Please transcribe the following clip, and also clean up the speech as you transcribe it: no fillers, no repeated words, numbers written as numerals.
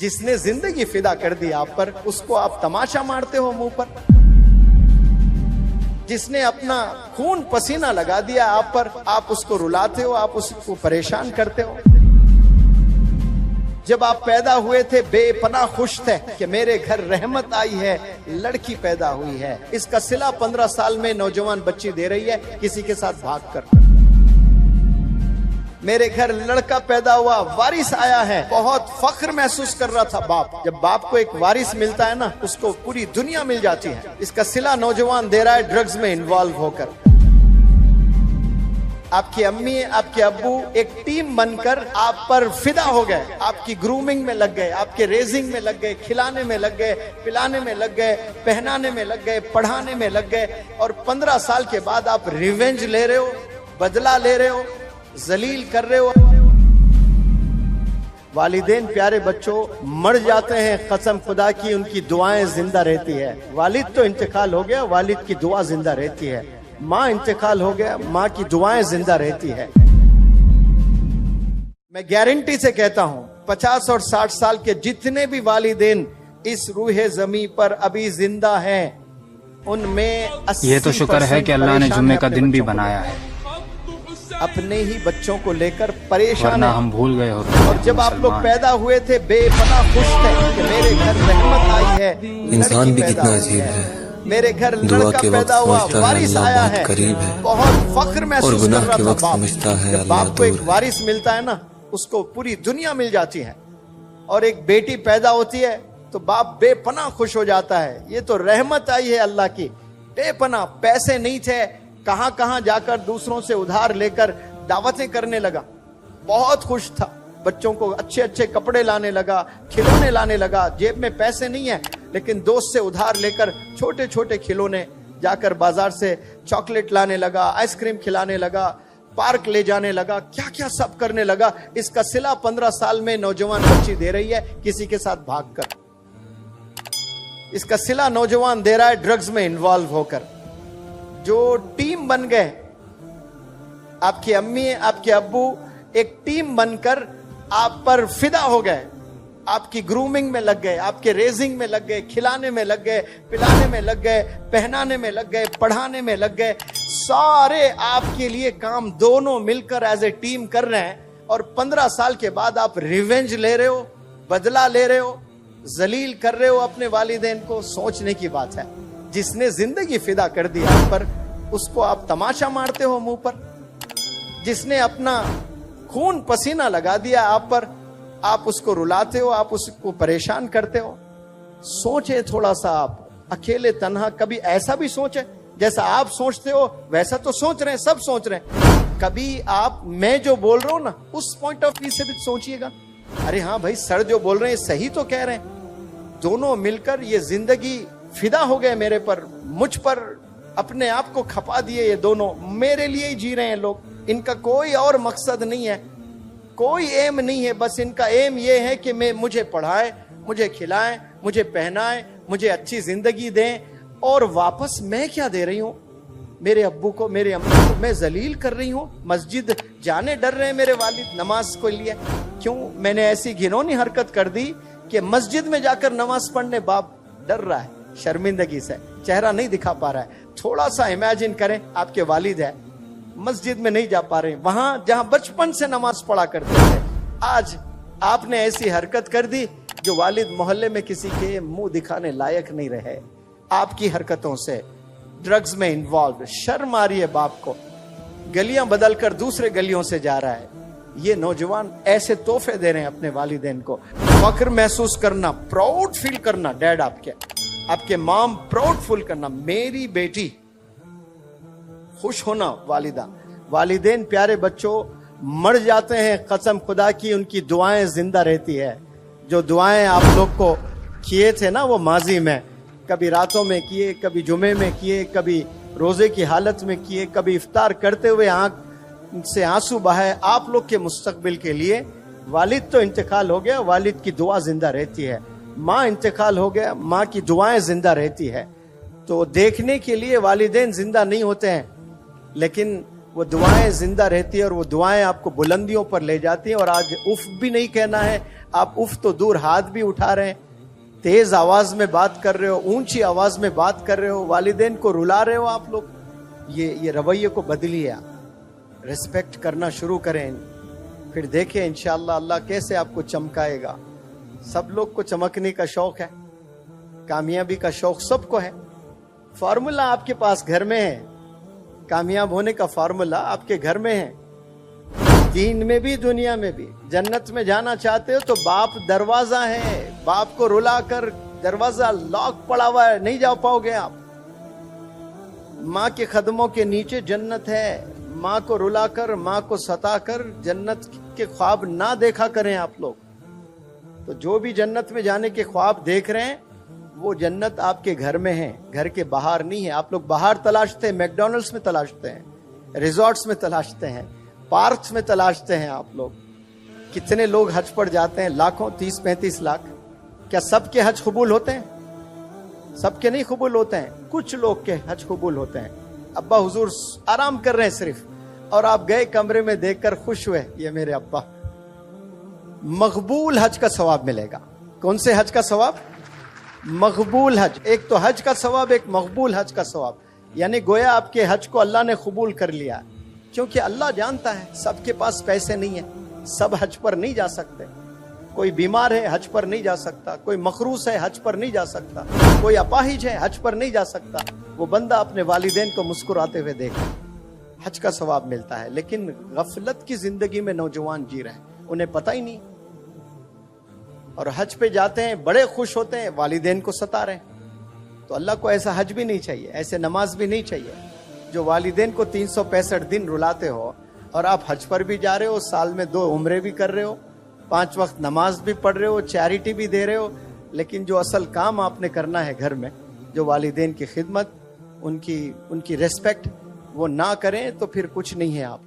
जिसने जिंदगी फिदा कर दी आप पर, उसको आप तमाशा मारते हो मुंह पर। जिसने अपना खून पसीना लगा दिया आप पर, आप उसको रुलाते हो, आप उसको परेशान करते हो। जब आप पैदा हुए थे बेपनाह खुश थे कि मेरे घर रहमत आई है, लड़की पैदा हुई है। इसका सिला 15 साल में नौजवान बच्ची दे रही है किसी के साथ भागकर। मेरे घर लड़का पैदा हुआ, वारिस आया है, बहुत फख्र महसूस कर रहा था बाप। जब बाप को एक वारिस मिलता है ना, उसको पूरी दुनिया मिल जाती है। इसका सिला नौजवान दे रहा है ड्रग्स में इन्वॉल्व होकर। आपकी अम्मी, आपके अब्बू एक टीम बनकर आप पर फिदा हो गए, आपकी ग्रूमिंग में लग गए, आपके रेजिंग में लग गए, खिलाने में लग गए, पिलाने में लग गए, पहनाने में लग गए, पढ़ाने में लग गए। और 15 साल के बाद आप रिवेंज ले रहे हो, बदला ले रहे हो, जलील कर रहे हो। वालिदैन प्यारे बच्चों मर जाते हैं, कसम खुदा की उनकी दुआएं जिंदा रहती है। वालिद तो इंतकाल हो गया, वालिद की दुआ जिंदा रहती है। माँ इंतकाल हो गया, माँ की दुआएं जिंदा रहती है। मैं गारंटी से कहता हूं 50 और 60 साल के जितने भी वालिदैन इस रूहे जमी पर अभी जिंदा हैं, उनमें 80% ये तो शुक्र है कि अल्लाह ने जुम्मे का दिन भी बनाया है, अपने ही बच्चों को लेकर परेशान वरना हम भूल गए होते। और जब आप लोग पैदा हुए थे बेपनाह खुश थे कि मेरे घर रहमत आई है। इंसान भी कितना अजीब है, मेरे घर दुआ लड़का के वक्त पैदा हुआ, समझता है वारिस अल्लाह आया बहुत है, करीब है, बहुत फख्र महसूस और गुनाह कर रहा के था वक्त बाप। समझता है जब अल्लाह बाप को एक दूर है। वारिस मिलता है ना, उसको पूरी दुनिया मिल जाती है। और एक बेटी पैदा होती है तो बाप बेपनाह खुश हो जाता है। ये तो रहमत आई है अल्लाह की, बेपनाह। पैसे नहीं थे, कहां कहां जाकर दूसरों से उधार लेकर दावतें करने लगा, बहुत खुश था। बच्चों को अच्छे अच्छे कपड़े लाने लगा, खिलौने लाने लगा। जेब में पैसे नहीं है, लेकिन दोस्त से उधार लेकर छोटे छोटे खिलौने, जाकर बाजार से चॉकलेट लाने लगा, आइसक्रीम खिलाने लगा, पार्क ले जाने लगा, क्या क्या सब करने लगा। इसका सिला 15 साल में नौजवान बच्ची दे रही है किसी के साथ भागकर। इसका सिला नौजवान दे रहा है ड्रग्स में इन्वॉल्व होकर। जो टीम बन गए, आपकी अम्मी, आपके अब्बू एक टीम बनकर आप पर फिदा हो गए, आपकी ग्रूमिंग में लग गए, आपके रेजिंग में लग गए, खिलाने में लग गए, पिलाने में लग गए, पहनाने में लग गए, पढ़ाने में लग गए। सारे आपके लिए काम दोनों मिलकर एज ए टीम कर रहे हैं। और 15 साल के बाद आप रिवेंज ले रहे हो, बदला ले रहे हो, जलील कर रहे हो अपने वालिदैन को। सोचने की बात है। जिसने जिंदगी फिदा कर दी आप पर, उसको आप तमाशा मारते हो मुंह पर। जिसने अपना खून पसीना लगा दिया आप पर, आप उसको रुलाते हो, आप उसको परेशान करते हो। सोचे थोड़ा सा आप, अकेले तन्हा कभी ऐसा भी सोचे। जैसा आप सोचते हो वैसा तो सोच रहे हैं, सब सोच रहे हैं। कभी आप, मैं जो बोल रहा हूं ना, उस पॉइंट ऑफ व्यू से भी सोचिएगा। अरे हाँ भाई, सर जो बोल रहे हैं सही तो कह रहे हैं। दोनों मिलकर ये जिंदगी फिदा हो गए मेरे पर, मुझ पर अपने आप को खपा दिए। ये दोनों मेरे लिए ही जी रहे हैं लोग। इनका कोई और मकसद नहीं है, कोई एम नहीं है। बस इनका एम ये है कि मुझे पढ़ाएं, मुझे खिलाएं, मुझे पहनाएं, मुझे अच्छी जिंदगी दें। और वापस मैं क्या दे रही हूं मेरे अब्बू को, मेरे अम्मी को? मैं जलील कर रही हूं। मस्जिद जाने डर रहे हैं मेरे वालिद नमाज को लिए। क्यों? मैंने ऐसी घिनौनी हरकत कर दी कि मस्जिद में जाकर नमाज पढ़ने बाप डर रहा है, शर्मिंदगी से चेहरा नहीं दिखा पा रहा है। थोड़ा सा इमेजिन करें, आपके वालिद है, मस्जिद में नहीं जा पा रहे, वहां जहां बचपन से नमाज पढ़ा करते थे। आज आपने ऐसी हरकत कर दी जो वालिद मोहल्ले में किसी के मुंह दिखाने लायक नहीं रहे। आपकी हरकतों से ड्रग्स में इन्वॉल्व, शर्म आ रही है बाप को। गलियां बदलकर दूसरे गलियों से जा रहा है। ये नौजवान ऐसे तोहफे दे रहे हैं अपने वालिदैन को। फख्र महसूस करना, प्राउड फील करना, डैड आपके माम प्राउड फील करना, मेरी बेटी खुश होना। वालिदैन प्यारे बच्चों मर जाते हैं, कसम खुदा की उनकी दुआएं जिंदा रहती है। जो दुआएं आप लोग को किए थे ना वो माजी में, कभी रातों में किए, कभी जुमे में किए, कभी रोजे की हालत में किए, कभी इफ्तार करते हुए आंख से आंसू बहाए आप लोग के मुस्तकबिल के लिए। वालिद तो इंतकाल हो गया, वालिद की दुआ जिंदा रहती है। माँ इंतकाल हो गया, माँ की दुआएं जिंदा रहती है। तो देखने के लिए वालिदैन जिंदा नहीं होते हैं, लेकिन वो दुआएं जिंदा रहती है और वो दुआएं आपको बुलंदियों पर ले जाती हैं। और आज उफ भी नहीं कहना है, आप उफ तो दूर हाथ भी उठा रहे हैं, तेज आवाज में बात कर रहे हो, ऊंची आवाज में बात कर रहे हो, वालिदैन को रुला रहे हो आप लोग। ये रवैये को बदलिए, आप रिस्पेक्ट करना शुरू करें, फिर देखें इंशाअल्लाह अल्लाह कैसे आपको चमकाएगा। सब लोग को चमकने का शौक है, कामयाबी का शौक सबको है। फार्मूला आपके पास घर में है, कामयाब होने का फार्मूला आपके घर में है, दीन में भी दुनिया में भी। जन्नत में जाना चाहते हो तो बाप दरवाजा है, बाप को रुला कर दरवाजा लॉक पड़ा हुआ है, नहीं जा पाओगे आप। माँ के कदमों के नीचे जन्नत है, माँ को रुलाकर, माँ को सताकर जन्नत के ख्वाब ना देखा करें आप लोग। तो जो भी जन्नत में जाने के ख्वाब देख रहे हैं वो जन्नत आपके घर में है, घर के बाहर नहीं है। आप लोग बाहर तलाशते हैं, मैकडॉनल्ड्स में तलाशते हैं, रिजॉर्ट्स में तलाशते हैं, पार्क्स में तलाशते हैं आप लोग। कितने लोग हज पर जाते हैं, लाखों, 30-35 लाख। क्या सबके हज कबूल होते हैं? सबके नहीं कबूल होते हैं, कुछ लोग के हज कबूल होते हैं। अब्बा हुजूर आराम कर रहे हैं सिर्फ, और आप गए कमरे में देखकर खुश हुए, ये मेरे अब्बा। मकबूल हज का सवाब मिलेगा। कौन से हज का सवाब? मकबूल हज। एक तो हज का सवाब, एक मकबूल हज का सवाब। यानी गोया आपके हज को अल्लाह ने कबूल कर लिया, क्योंकि अल्लाह जानता है सबके पास पैसे नहीं है, सब हज पर नहीं जा सकते। कोई बीमार है हज पर नहीं जा सकता, कोई मखरूस है हज पर नहीं जा सकता, कोई अपाहिज है हज पर नहीं जा सकता। वो बंदा अपने वालिदैन को मुस्कुराते हुए देखे, हज का सवाब मिलता है। लेकिन गफलत की जिंदगी में नौजवान जी रहे हैं, उन्हें पता ही नहीं, और हज पे जाते हैं, बड़े खुश होते हैं, वालिदैन को सता रहे हैं। तो अल्लाह को ऐसा हज भी नहीं चाहिए, ऐसे नमाज भी नहीं चाहिए जो वालिदैन को 365 दिन रुलाते हो। और आप हज पर भी जा रहे हो, साल में 2 उम्रे भी कर रहे हो, 5 वक्त नमाज भी पढ़ रहे हो, चैरिटी भी दे रहे हो, लेकिन जो असल काम आपने करना है घर में, जो वालिदैन की खिदमत, उनकी रिस्पेक्ट, वो ना करें तो फिर कुछ नहीं है आप